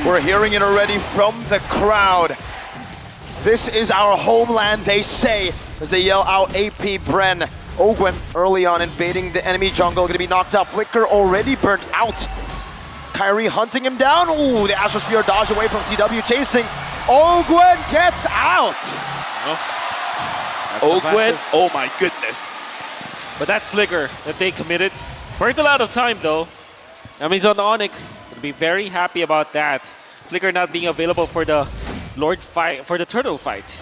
We're hearing it already from the crowd. This is our homeland, they say, as they yell out AP BREN. Ogwen early on invading the enemy jungle, gonna be knocked out. Flicker already burnt out. Kyrie hunting him down. Ooh, the Astrosphere dodge away from CW chasing. Ogwen gets out. Ogwen, oh my goodness. But that's Flicker that they committed. Burnt a lot of time though. That means on ONIC will be very happy about that. Flicker not being available for the Lord fight, for the turtle fight.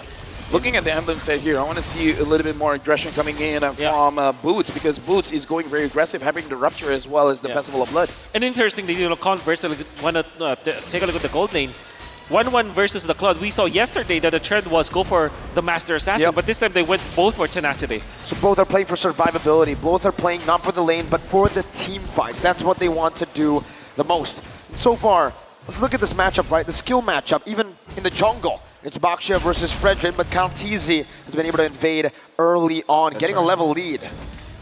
Looking at the emblem set here, I want to see a little bit more aggression coming in from Boots, because Boots is going very aggressive, having the Rupture as well as the Festival of Blood. And interestingly, Converse want to take a look at the gold lane. 1-1 versus the Cloud. We saw yesterday that the trend was go for the Master Assassin, but this time they went both for Tenacity. So both are playing for survivability. Both are playing not for the lane, but for the team fights. That's what they want to do the most. And so far, let's look at this matchup, right? The skill matchup, even in the jungle. It's Baksha versus Fredrin, but Kaltizi has been able to invade early on, getting a level lead.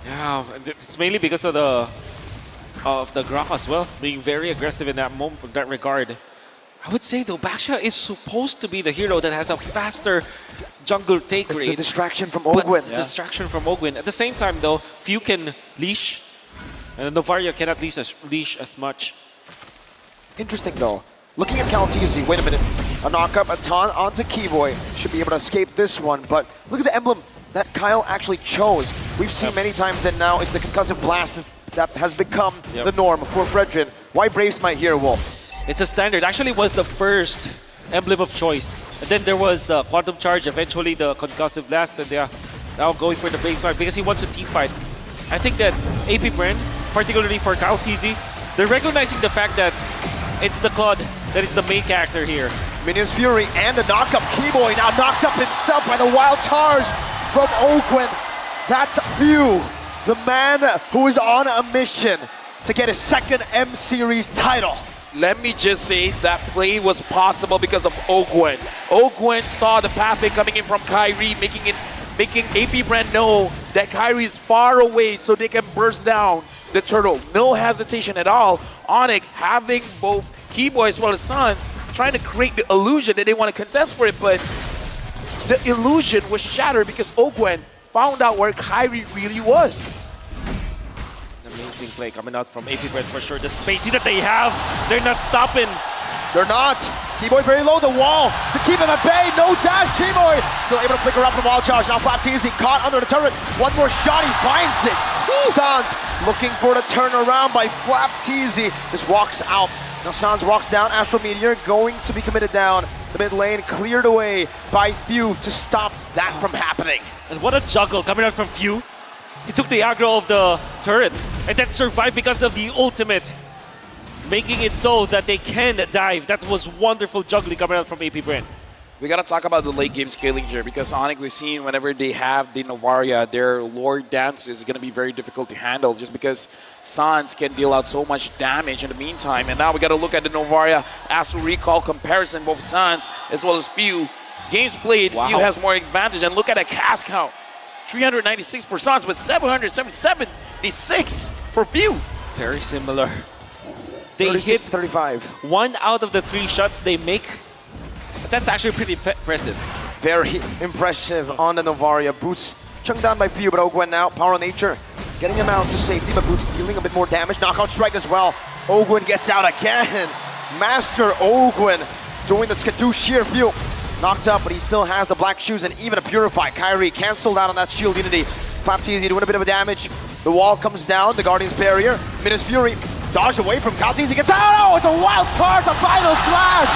Yeah, it's mainly because of the Grok as well, being very aggressive in that moment, in that regard. I would say though, Baksha is supposed to be the hero that has a faster jungle take rate. It's the distraction from Ogwen. Distraction from Ogwen. At the same time though, few can leash, and Novaria cannot leash as much. Interesting though. Looking at Kaltizi, wait a minute. A knock-up, a taunt onto Keyboy. Should be able to escape this one, but look at the emblem that Kyle actually chose. We've seen many times that now it's the concussive blast that has become the norm for Fredrin. Why Brave Smite here, Wolf? It's a standard. Actually was the first emblem of choice. And then there was the Quantum Charge, eventually the concussive blast, and they're now going for the Brave Smite because he wants a team fight. I think that AP BREN, particularly for Kaltizi, they're recognizing the fact that it's the Claude that is the main character here. Minion's Fury and a knock-up. Keyboy now knocked up himself by the wild charge from Ogwen. That's Few, the man who is on a mission to get his second M-Series title. Let me just say that play was possible because of Ogwen. Ogwen saw the pathway coming in from Kyrie, making AP BREN know that Kyrie is far away so they can burst down the turtle. No hesitation at all. ONIC having both Keyboy as well as Suns trying to create the illusion that they want to contest for it, but the illusion was shattered because Ogwen found out where Kyrie really was. Amazing play coming out from AP BREN for sure. The spacing that they have, they're not stopping. They're not. Keyboy very low, the wall to keep him at bay. No dash, Keyboy still able to flicker up the wall charge. Now Flapteasy caught under the turret. One more shot, he finds it. Sans looking for the turnaround by Flapteasy. Just walks out. Now Sans walks down. Astro Meteor going to be committed down. The mid lane cleared away by Few to stop that from happening. And what a juggle coming out from Few. He took the aggro of the turret and then survived because of the ultimate, making it so that they can dive. That was wonderful juggling coming out from AP BREN. We got to talk about the late game scaling here because ONIC, we've seen whenever they have the Novaria, their Lord Dance is going to be very difficult to handle just because Sans can deal out so much damage in the meantime. And now we got to look at the Novaria Astral Recall comparison, both Sans as well as Few. Games played, Few has more advantage. And look at a cast count. 396 for Sans, but 776 for Few. Very similar. They hit 35. 1 out of the 3 shots they make. That's actually pretty impressive. Very impressive on the Novaria. Boots chunked down by Few, but Ogwen now, Power of Nature, getting him out to safety, but Boots dealing a bit more damage. Knockout strike as well. Ogwen gets out again. Master Ogwen doing the Skadoosh here. Few knocked up, but he still has the black shoes and even a Purify. Kyrie canceled out on that shield unity. Flapteasy doing a bit of a damage. The wall comes down, the Guardian's barrier. Minus Fury dodged away from Kaltizi, gets out. Oh, it's a wild charge, a final slash.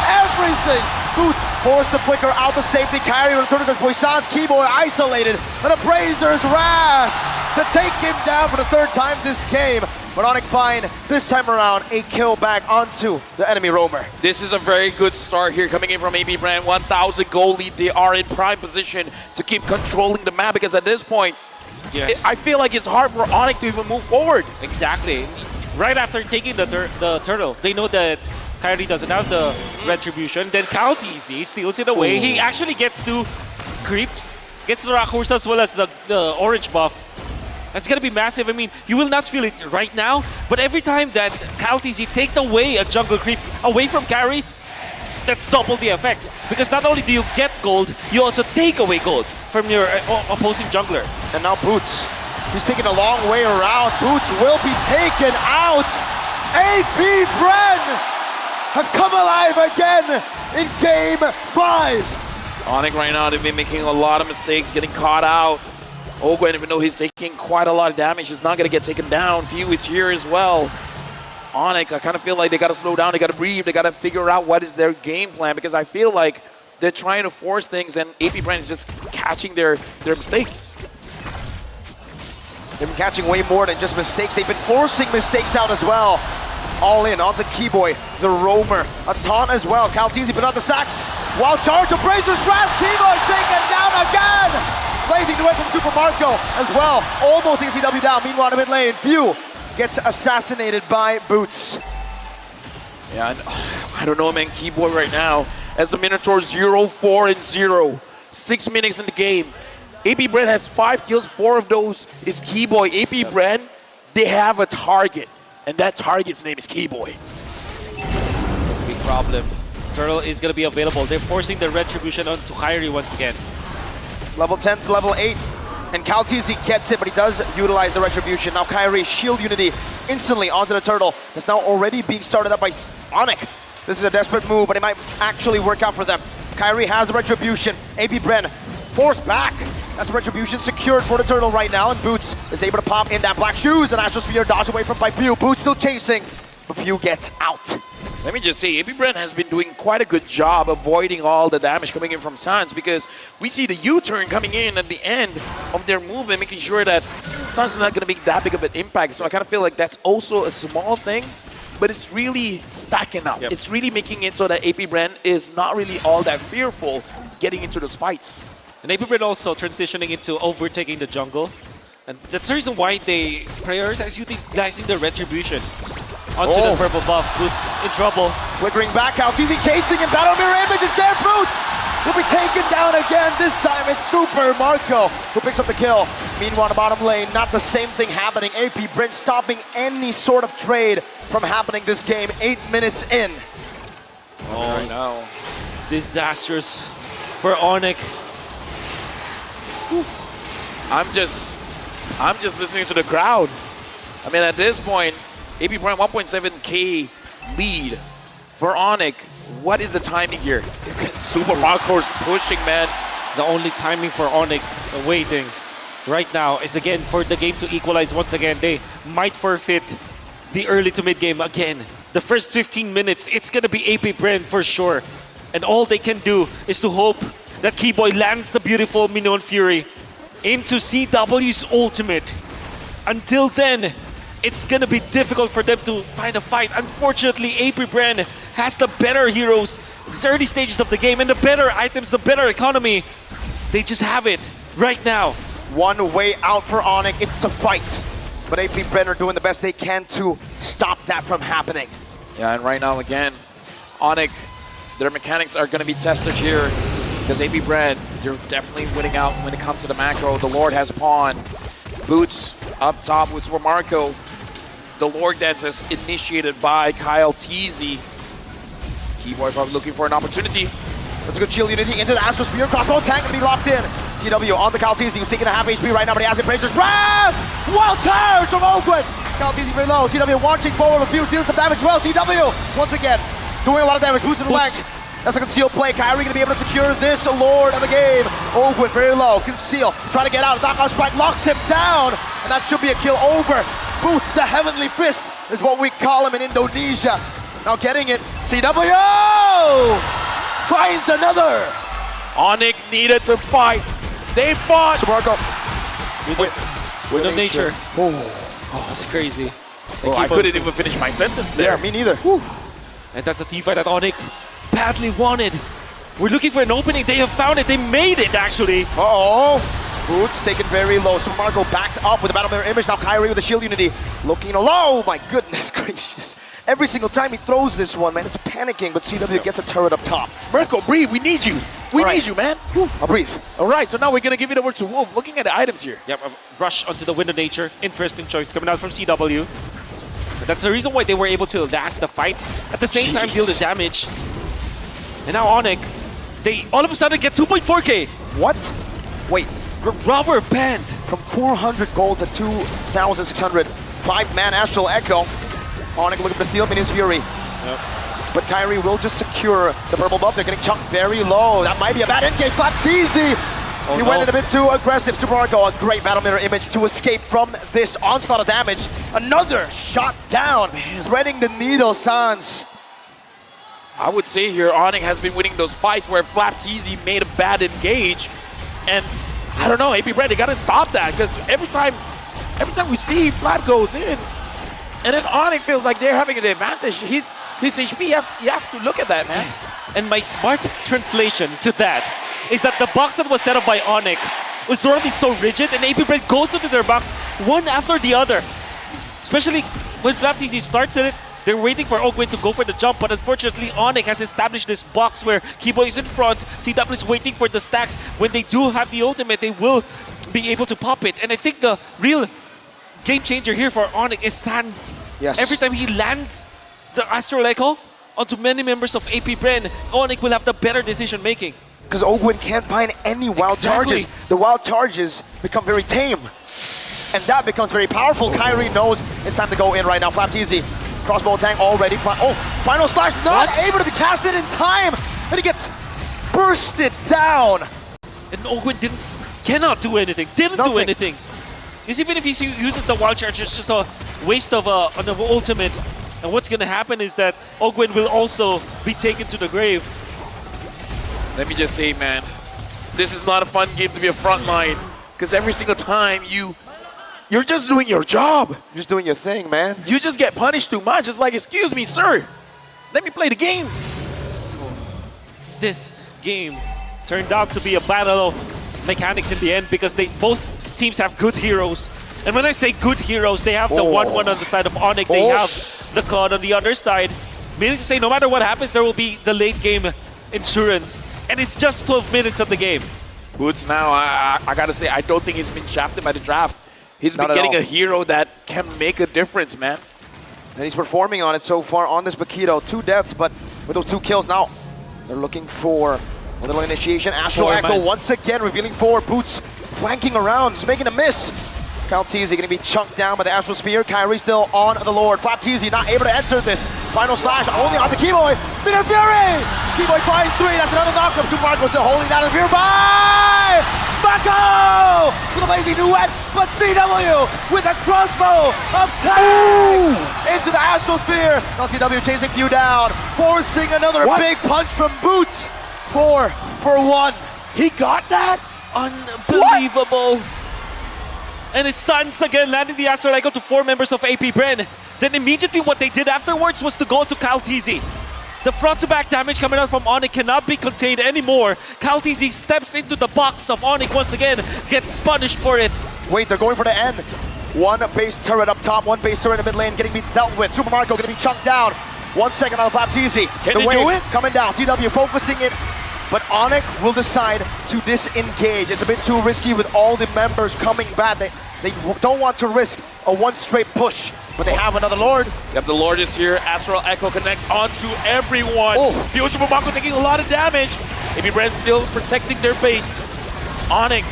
Everything. Boots forced to flicker out the safety. Kyrie returns as Poisson's Keyboy isolated. And a Brazer's Wrath to take him down for the 3rd time this game. But ONIC find this time around a kill back onto the enemy roamer. This is a very good start here coming in from AP BREN. 1,000 goal lead. They are in prime position to keep controlling the map because at this point, I feel like it's hard for ONIC to even move forward. Exactly. Right after taking the turtle, they know that Kyrie doesn't have the retribution. Then Kaltizi steals it away. He actually gets 2 creeps, gets the Rakursa as well as the orange buff. That's going to be massive. I mean, you will not feel it right now, but every time that Kyle TZ takes away a jungle creep away from carry, that's double the effect. Because not only do you get gold, you also take away gold from your opposing jungler. And now Boots, he's taking a long way around. Boots will be taken out. AP BREN have come alive again in Game 5. ONIC right now, they've been making a lot of mistakes, getting caught out. Ogwen, even though he's taking quite a lot of damage, he's not going to get taken down. Few is here as well. ONIC, I kind of feel like they got to slow down, they got to breathe, they got to figure out what is their game plan, because I feel like they're trying to force things and AP BREN is just catching their mistakes. They've been catching way more than just mistakes. They've been forcing mistakes out as well. All in onto Keyboy, the roamer, a taunt as well. Caltizi put on the stacks. Wild charge of Brazer's Wrath. Keyboy taken down again. Blazing away from Super Marco as well. Almost ECW down. Meanwhile, in the mid lane, Few gets assassinated by Boots. Yeah, I don't know, man. Keyboy right now, as a Minotaur 0-4-0. 6 minutes in the game. AP BREN has 5 kills, 4 of those is Keyboy. AP BREN, they have a target, and that target's name is Keyboy. That's a big problem. Turtle is going to be available. They're forcing the retribution onto Kairi once again. Level 10 to level 8. And Caltizi gets it, but he does utilize the retribution. Now Kairi, shield unity instantly onto the turtle. That's now already being started up by ONIC. This is a desperate move, but it might actually work out for them. Kairi has the retribution. AP BREN forced back. That's retribution secured for the turtle right now, and Boots is able to pop in that black shoes, and Astral Sphere dodge away from by Few. Boots still chasing, but Few gets out. Let me just say, AP BREN has been doing quite a good job avoiding all the damage coming in from Suns, because we see the U-turn coming in at the end of their movement, making sure that Suns is not going to make that big of an impact. So I kind of feel like that's also a small thing, but it's really stacking up. It's really making it so that AP BREN is not really all that fearful getting into those fights. And AP BREN also transitioning into overtaking the jungle. And that's the reason why they prioritize utilizing the retribution onto the purple buff. Boots in trouble. Flickering back out, easy chasing, and Battle Mirror Image is there. Boots will be taken down again. This time it's Super Marco who picks up the kill. Meanwhile, the bottom lane, not the same thing happening. AP BREN stopping any sort of trade from happening this game. 8 minutes in. Oh no. Disastrous for ONIC. I'm just listening to the crowd. I mean, at this point, AP BREN 1.7k lead for ONIC. What is the timing here? Super Marco's pushing, man. The only timing for ONIC waiting right now is again for the game to equalize once again. They might forfeit the early to mid game again. The first 15 minutes, it's gonna be AP BREN for sure. And all they can do is to hope that Keyboy lands a beautiful Minion Fury into CW's ultimate. Until then, it's gonna be difficult for them to find a fight. Unfortunately, AP BREN has the better heroes, the early stages of the game, and the better items, the better economy. They just have it right now. One way out for ONIC, it's to fight. But AP BREN are doing the best they can to stop that from happening. Yeah, and right now, again, ONIC, their mechanics are gonna be tested here. Because AP BREN, they're definitely winning out when it comes to the macro. The Lord has pawn. Boots up top with Super Marco. The Lord dance is initiated by Kyle TZ. Keyboy probably looking for an opportunity. That's a good shield unity into the Astral Spear. Crossbow tank gonna be locked in. CW on the Kyle TZ, who's taking a half HP right now, but he has it. Brazer's Wrath! Wild charge from Ogwen! Kyle TZ very low. CW launching forward, a few dealing some damage as well. CW, once again, doing a lot of damage. Boosting the leg. That's a concealed play. Kairi gonna be able to secure this Lord of the game. Ogwen very low. Conceal. Trying to get out. Knockout strike locks him down. And that should be a kill over. Boots, the Heavenly Fist, is what we call him in Indonesia. Now getting it. CW finds another. ONIC needed to fight. They fought. Subarco. With the nature. Oh, it's crazy. Oh, I couldn't even finish my sentence there. Yeah, me neither. And that's a team fight that ONIC badly wanted. We're looking for an opening. They have found it. They made it, actually. Uh-oh. Boots taken very low. So Marco backed up with the Battle Mirror Image. Now Kairi with the shield unity. Looking low. My goodness gracious. Every single time he throws this one, man, it's panicking. But CW gets a turret up top. Marco, breathe. We need you. We All right. need you, man. I'll breathe. All right, so now we're going to give it over to Wolf. Looking at the items here. Yep, a rush onto the Wind of Nature. Interesting choice coming out from CW. But that's the reason why they were able to last the fight. At the same time, deal the damage. And now ONIC, they all of a sudden get 2.4k. What? Wait, Rubber band. from 400 gold to 2,600. 5-man Astral Echo. ONIC looking for the steal, Minions Fury. Yep. But Kyrie will just secure the purple buff. They're getting chunked very low. That might be a bad engage. Flapteezy! Oh, He went in a bit too aggressive. Super Marco, a great battle mirror image to escape from this onslaught of damage. Another shot down, threading the needle, Sans. I would say here, ONIC has been winning those fights where Flapteezy made a bad engage. And I don't know, AP BREN, they gotta stop that, because every time we see Flap goes in, and then ONIC feels like they're having an advantage, his HP, you have to look at that, man. Yes. And my smart translation to that is that the box that was set up by ONIC was already so rigid, and AP BREN goes into their box one after the other. Especially when Flapteezy starts it, they're waiting for Ogwin to go for the jump, but unfortunately ONIC has established this box where Kibo is in front, CW is waiting for the stacks. When they do have the ultimate, they will be able to pop it. And I think the real game changer here for ONIC is Sans. Yes. Every time he lands the Astral Echo onto many members of AP BREN, ONIC will have the better decision making. Because Ogwin can't find any wild Exactly. charges. The wild charges become very tame. And that becomes very powerful. Kyrie knows it's time to go in right now. Flapteezy, crossbow tank already. Oh, final slash not What? able to be casted in time. And he gets bursted down. And Ogwin cannot do anything, didn't do Nothing. anything. Because even if he uses the wild charge, it's just a waste of an ultimate. And what's gonna happen is that Ogwin will also be taken to the grave. Let me just say, man, this is not a fun game to be a frontline, because every single time you're just doing your job. You're just doing your thing, man. You just get punished too much. It's like, excuse me, sir, let me play the game. This game turned out to be a battle of mechanics in the end because both teams have good heroes. And when I say good heroes, they have the 1-1 on the side of ONIC, they have the Cloud on the other side. Meaning to say, no matter what happens, there will be the late game insurance. And it's just 12 minutes of the game. Boots now, I gotta say, I don't think he's been shafted by the draft. He's Not been at getting all. a hero that can make a difference, man. And he's performing on it so far on this Bakito. 2 deaths, but with those 2 kills now, they're looking for a little initiation. Astral Echo once again revealing forward. Boots flanking around, just making a miss. Flapteezy going to be chunked down by the Astral Sphere. Kyrie still on the Lord. Flapteezy not able to enter this. Final slash only on the Keyboy. Minion Fury! Keyboy finds 3, that's another knockup. Super Marco still holding down the Fury by Mako! With a lazy duet, but CW with a crossbow of tag into the Astral Sphere. Now CW chasing Few down, forcing another big punch from Boots. 4 for 1. He got that? Unbelievable. And it's Sans again landing the Astral Echo to 4 members of AP BREN. Then immediately what they did afterwards was to go to Kalteezy. The front-to-back damage coming out from ONIC cannot be contained anymore. Kalteezy steps into the box of ONIC once again, gets punished for it. Wait, they're going for the end. 1 base turret up top, 1 base turret in the mid lane getting dealt with. Super Marco going to be chunked down. 1 second on Flapteezy. Can The they wave do it? coming down. CW focusing it. But ONIC will decide to disengage. It's a bit too risky with all the members coming back. They don't want to risk a 1 straight push, but they have another Lord. Yep, the Lord is here. Astral Echo connects onto everyone. Oh. Future Mako taking a lot of damage. AP BREN still protecting their base. ONIC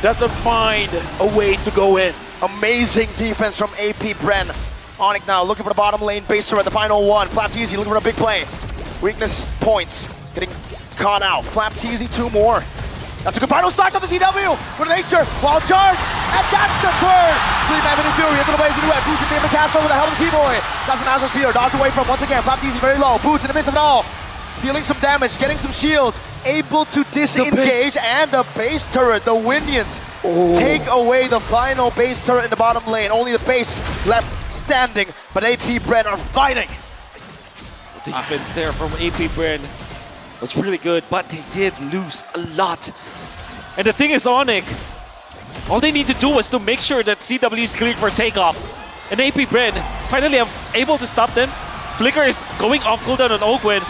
doesn't find a way to go in. Amazing defense from AP BREN. ONIC now looking for the bottom lane base turret, the final one. Flapteezy looking for a big play. Weakness points getting caught out. Flapteezy 2 more. That's a good final stack on the CW for Nature. Wild charge, and that's the third. 3-man Minion Fury into the blazing duet. Boots in the cast over the helmet of the Keyboy. That's an Astral Spear. Dodge away from once again. Flapteezy very low. Boots in the midst of it all. Dealing some damage, getting some shields. Able to disengage, and the base turret, the Winions, take away the final base turret in the bottom lane. Only the base left standing, but AP BREN are fighting. The defense there from AP BREN was really good, but they did lose a lot. And the thing is, ONIC, all they need to do was to make sure that CW is cleared for takeoff. And AP BREN finally are able to stop them. Flicker is going off cooldown on Ogwin.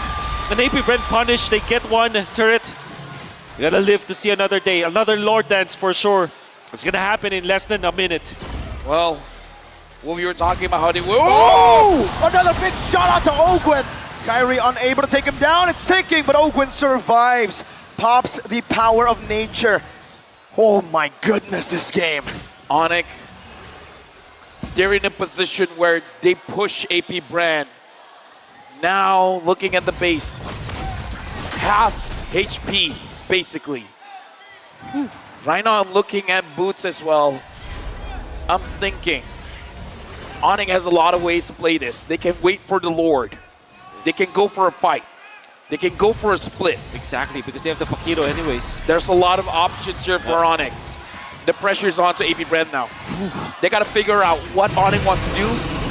And AP BREN punish, they get 1 turret We gotta live to see another day, another Lord Dance for sure. It's gonna happen in less than a minute. Well, what we were talking about how they will. Oh! Another big shot out to Ogwen. Kyrie unable to take him down. It's ticking, but Ogwen survives. Pops the power of nature. Oh my goodness, this game. ONIC, they're in a position where they push AP BREN. Now, looking at the base, half HP, basically. Right now, I'm looking at Boots as well. I'm thinking, ONIC has a lot of ways to play this. They can wait for the Lord. They can go for a fight. They can go for a split. Exactly, because they have the Paquito anyways. There's a lot of options here for ONIC. The pressure's on to AP BREN now. They got to figure out what ONIC wants to do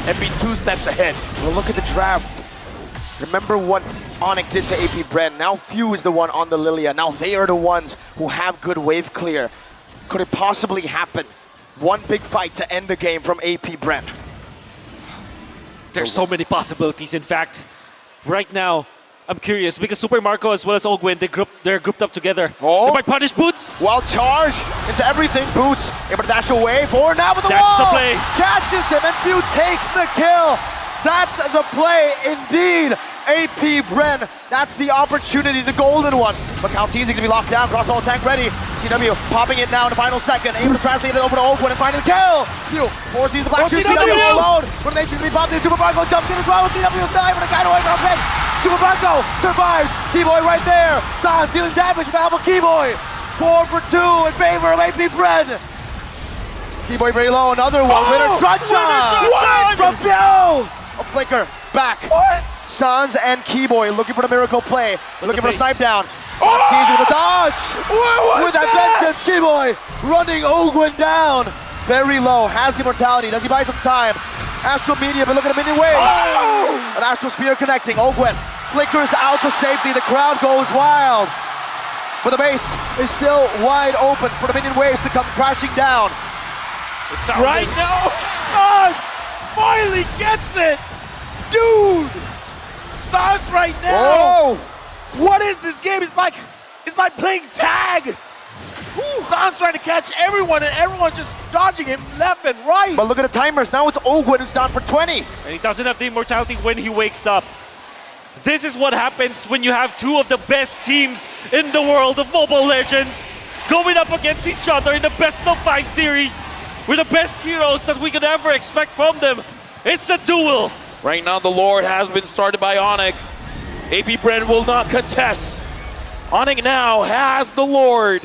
and be 2 steps ahead. Well, look at the draft. Remember what ONIC did to AP BREN. Now Few is the one on the Lilia. Now they are the ones who have good wave clear. Could it possibly happen? One big fight to end the game from AP BREN. There's so many possibilities. In fact, right now, I'm curious because Super Marco as well as Ogwen, they're grouped up together. Oh. They might punish Boots. Well charged into everything. Boots able to dash away. Forward now with the That's wall. the play. Catches him and Few takes the kill. That's the play indeed. AP BREN, that's the opportunity, the golden one. But Caltese gonna be locked down, crossbow tank ready. CW popping it now in the final second, able to translate it over to Ogwen and finding the kill. Few forces the black shoe, CW alone. But they should be popped in, Super Bronco jumps in as well. CW is not able to guide away from him. Super Bronco survives, Keyboy right there. Sans dealing damage with the help of Keyboy. 4 for 2 in favor of AP BREN. Keyboy very low, another one. Winner Truncheon from Few. A flicker, back. What? Sans and Keyboy looking for the miracle play. Looking for a base. snipe down. Teasing with a dodge. With that vengeance, Keyboy running Ogwen down. Very low, has the immortality. Does he buy some time? Astral Media, but look at the minion waves. An Astral Spear connecting. Ogwen flickers out to safety. The crowd goes wild. But the base is still wide open for the minion waves to come crashing down. Right now, Sans finally gets it! Dude! Sans right now! Oh! What is this game? It's like playing tag! Sans trying to catch everyone and everyone just dodging him left and right! But look at the timers. Now it's Ogwen who's down for 20. And he doesn't have the immortality when he wakes up. This is what happens when you have 2 of the best teams in the world of Mobile Legends going up against each other in the best of 5 series with the best heroes that we could ever expect from them. It's a duel. Right now, the Lord has been started by ONIC. AP BREN will not contest. ONIC now has the Lord.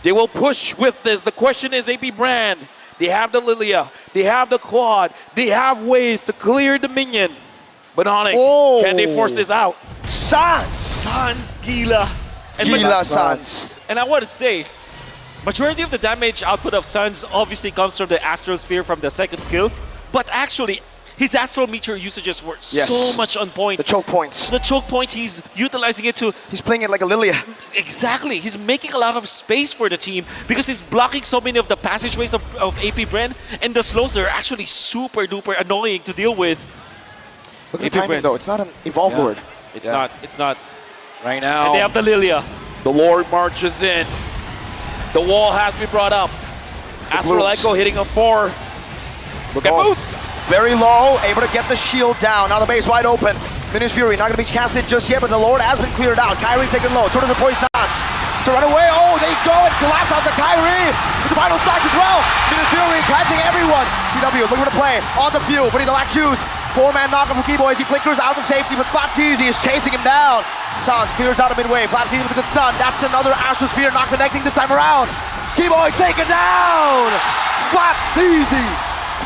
They will push with this. The question is AP BREN. They have the Lilia. They have the Claude. They have ways to clear the minion. But ONIC, can they force this out? Sans, Gila. And Gila Sans. And I want to say, majority of the damage output of Sans obviously comes from the Astral Sphere from the second skill. But actually, his Astral Meteor usages were so much on point. The choke points. The choke points, he's utilizing it to... He's playing it like a Lilia. Exactly. He's making a lot of space for the team because he's blocking so many of the passageways of AP BREN, and the slows are actually super duper annoying to deal with. Look at the timing though. It's not an Evolve Lord. It's not. It's not. Right now, And they have the Lilia. the Lord marches in. The wall has been brought up. Astral Boots. Echo hitting a 4. Look at Boots. Very low, able to get the shield down. Now the base wide open. Minions Fury not going to be casted just yet, but the Lord has been cleared out. Kyrie taken low. Towards the Poisons to run away. Oh, they go and collapse out to Kyrie. With the final stocks as well. Minions Fury catching everyone. CW looking for the play. On the Few, putting the black shoes. 4-man knockup from Keyboy as he flickers out to safety, but Flapteezy is chasing him down. Sans clears out of midway. Flapteezy with a good stun. That's another Astral Spear not connecting this time around. Keyboy taken down. Flapteezy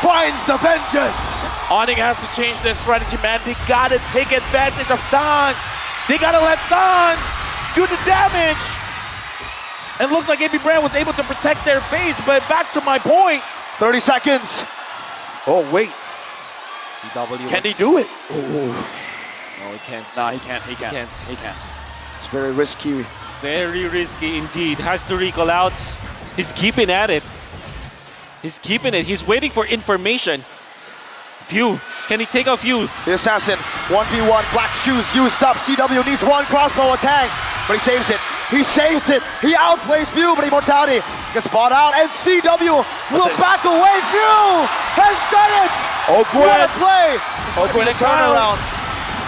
finds the vengeance. ONIC has to change their strategy, man. They gotta take advantage of Sans. They gotta let Sans do the damage. It looks like AP BREN was able to protect their base, but back to my point. 30 seconds. Oh, wait. CW. Can he do it? No, he can't. No, he can't. He can't. can't. He can't. It's very risky. Very risky indeed. Has to recall out. He's keeping at it. He's keeping it. He's waiting for information. Few. Can he take out Few? The assassin, 1v1, black shoes used up. CW needs one crossbow attack, but he saves it. He saves it. He outplays View, but Immortality gets bought out, and CW will back away. View has done it. What a play. Ogwen and turnaround.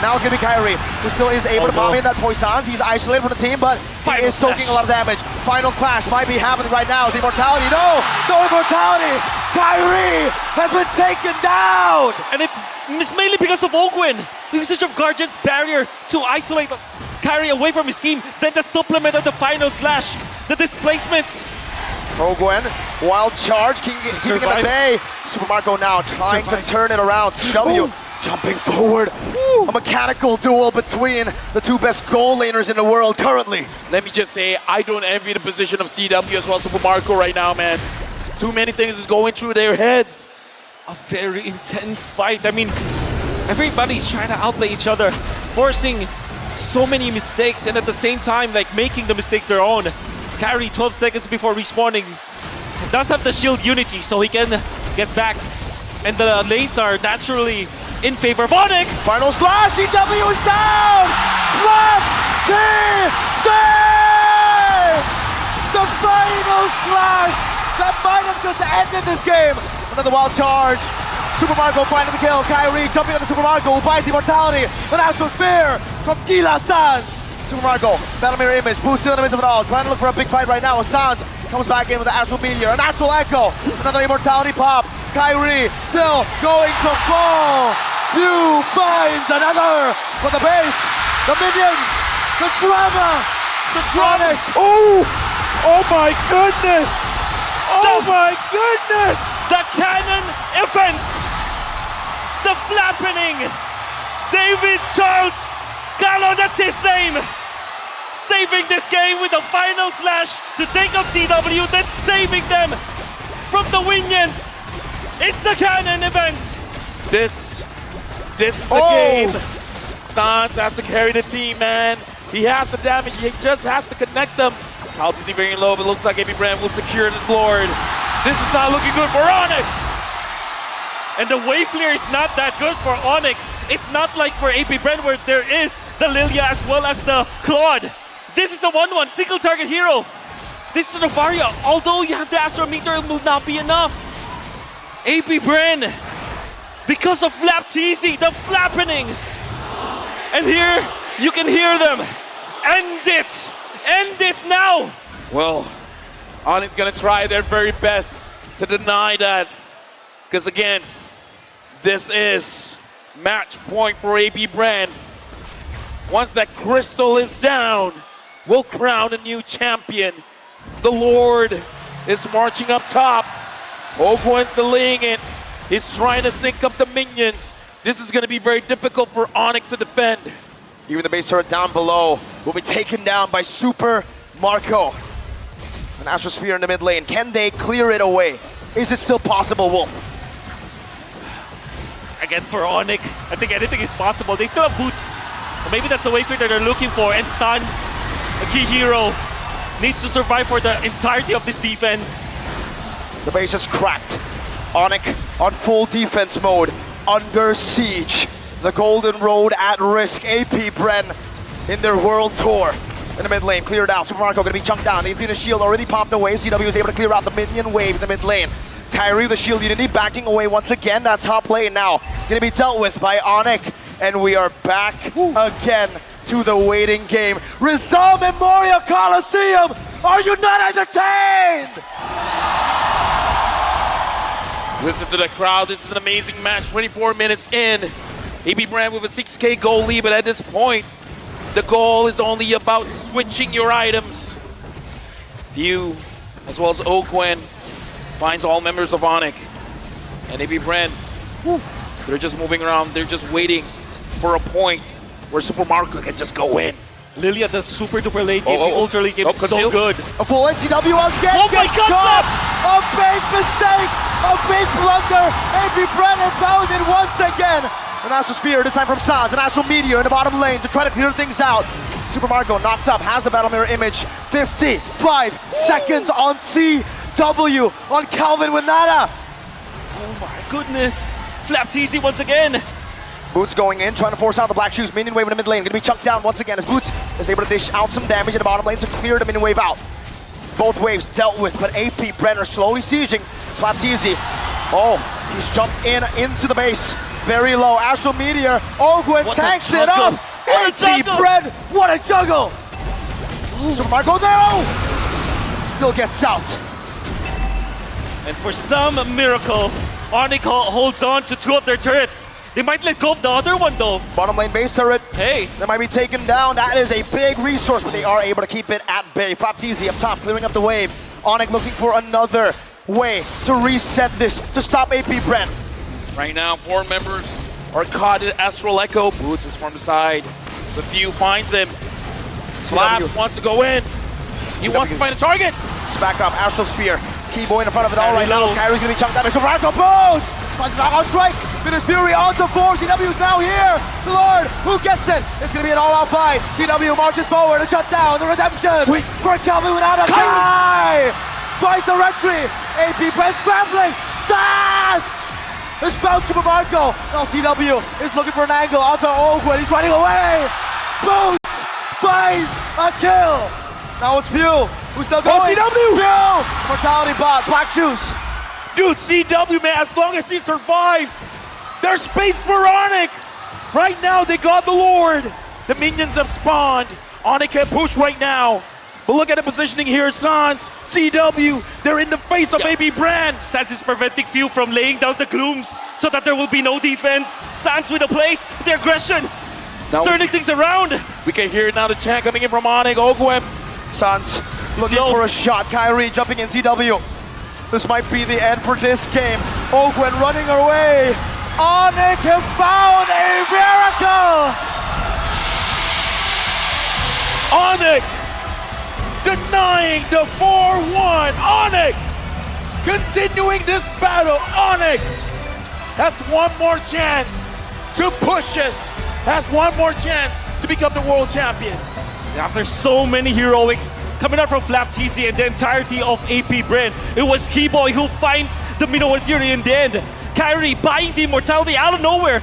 Now it's going to be Kyrie, who still is able to bomb in that Poisons. He's isolated from the team, but he is soaking a lot of damage. Final clash might be happening right now. The Immortality, no Immortality. Kyrie has been taken down. And it's mainly because of Ogwen. The usage of Guardian's barrier to isolate Kyrie away from his team. Then the supplement of the final slash, the displacements. Ogwen, wild charge, keeping it at bay. Super Marco now trying to turn it around. CW jumping forward. A mechanical duel between the two best goal laners in the world currently. Let me just say, I don't envy the position of CW as well as Super Marco right now, man. Too many things is going through their heads. A very intense fight. I mean, everybody's trying to outplay each other, forcing so many mistakes, and at the same time, like, making the mistakes their own. Kyrie, 12 seconds before respawning, does have the shield unity, so he can get back. And the lanes are naturally in favor of ONIC. Final slash, CW is down! Flap TC! The final slash that might have just ended this game. Another wild charge. Super Marco finding the kill. Kyrie jumping on the Super Marco, who buys the Immortality. An Astral Spear from Gila Sans. Super Marco, Battle Mirror Image, Boost still in the midst of it all. Trying to look for a big fight right now. Sans comes back in with the Astral Meteor. An Astral Echo. Another Immortality pop. Kyrie still going to fall. View finds another for the base. The minions. The drama. The drama. Oh my goodness! Oh my goodness! The Cannon event. The flappening. David Charles Gallo, that's his name. Saving this game with a final slash to take out CW, then saving them from the Minions. It's the Cannon event. This is the game. Sans has to carry the team, man. He has the damage, he just has to connect them. Altitude very low, but looks like BREN will secure this Lord. This is not looking good for ONIC. And the wave clear is not that good for ONIC. It's not like for BREN where there is the Lilia as well as the Claude. This is the 1-1, single target hero. This is the Novaria. Although you have the Astro Meteor, it will not be enough. BREN, because of Flap TC, the flappening. And here, you can hear them. End it! End it now! Well, ONIC's gonna try their very best to deny that. Because again, this is match point for BREN. Once that crystal is down, we'll crown a new champion. The Lord is marching up top. Ogwen's delaying it. He's trying to sync up the minions. This is gonna be very difficult for ONIC to defend. Even the base turret down below will be taken down by Super Marco. An Astrosphere in the mid lane. Can they clear it away? Is it still possible, Wolf? Again, for ONIC, I think anything is possible. They still have boots. Or maybe that's the wayfair that they're looking for. And Sans, a key hero, needs to survive for the entirety of this defense. The base is cracked. ONIC on full defense mode, under siege. The Golden Road at risk. BREN in their world tour. In the mid lane, cleared out. Super Marco gonna be chunked down. The Infinite Shield already popped away. CW is able to clear out the minion wave in the mid lane. Kyrie, the Shield Unity, backing away once again. That top lane now gonna be dealt with by ONIC. And we are back again to the waiting game. Rizal Memorial Coliseum! Are you not entertained? Listen to the crowd. This is an amazing match. 24 minutes in. BREN with a 6K goal lead, but at this point, the goal is only about switching your items. View, as well as Ogwen, finds all members of ONIC. And BREN, they're just moving around. They're just waiting for a point where Super Marco can just go in. Lilia, the super duper late game, the ultra late game is so good. A full NCW again. Oh my God! A big mistake! A big blunder! BREN have found it once again! An Astral Spear, this time from Sans, an Astral Meteor in the bottom lane to try to clear things out. Super Marco knocked up, has the Battle Mirror Image. 55 seconds on CW on Calvin Winata. Oh my goodness. Flap TC once again. Boots going in, trying to force out the Black Shoes. Minion wave in the mid lane, gonna be chucked down once again as Boots is able to dish out some damage in the bottom lane to clear the minion wave out. Both waves dealt with, but AP BREN are slowly sieging Flapteezy. Oh, he's jumped into the base. Very low. Astral Meteor. Ogwen What a tanks it juggle. up. What a AP juggle. BREN. What a juggle. Super Marco now still gets out. And for some miracle, ONIC holds on to 2 of their turrets. They might let go of the other one though. Bottom lane base turret. Hey, They might be taken down. That is a big resource, but they are able to keep it at bay. Flapteezy up top, clearing up the wave. ONIC looking for another way to reset this, to stop AP BREN. Right now, 4 members are caught in Astral Echo. Boots is from the side. The few finds him. Slap wants to go in. He wants to find a target. Back up, Astral Sphere. Keyboy in front of it all right now. low. Skyry's gonna be chunked damage. So Ragdoll Boost! Finds a knockout strike. Venus Fury onto 4. CW's now here. The Lord, who gets it? It's gonna be an all-out fight. CW marches forward to shut down the redemption. Wait. For Calvin without a guy. Twice the retry. AP BREN scrambling. Dance! It's found Super Marco. Now CW is looking for an angle onto Ogwen. He's running away. Boots finds a kill. Now it's Pew, who's still going. CW! Pew! Mortality bot, Black Shoes. Dude, CW, man, as long as he survives, there's space for ONIC. Right now, they got the Lord. The minions have spawned. ONIC can push right now. But look at the positioning here, Sans. CW, they're in the face of AP BREN. Sans is preventing Few from laying down the glooms so that there will be no defense. Sans with the place, the aggression, Now- turning things around. We can hear now the chant coming in from ONIC. Ogwen. Sans looking Slow. for a shot. Kyrie jumping in CW. This might be the end for this game. Ogwen running away. ONIC have found a miracle. ONIC denying the 4-1. ONIC continuing this battle. ONIC has one more chance to push us. Has one more chance to become the world champions. After so many heroics coming out from Flapteezy and the entirety of AP BREN, it was Keyboy who finds the Minoan Fury in the end. Kyrie buying the immortality out of nowhere.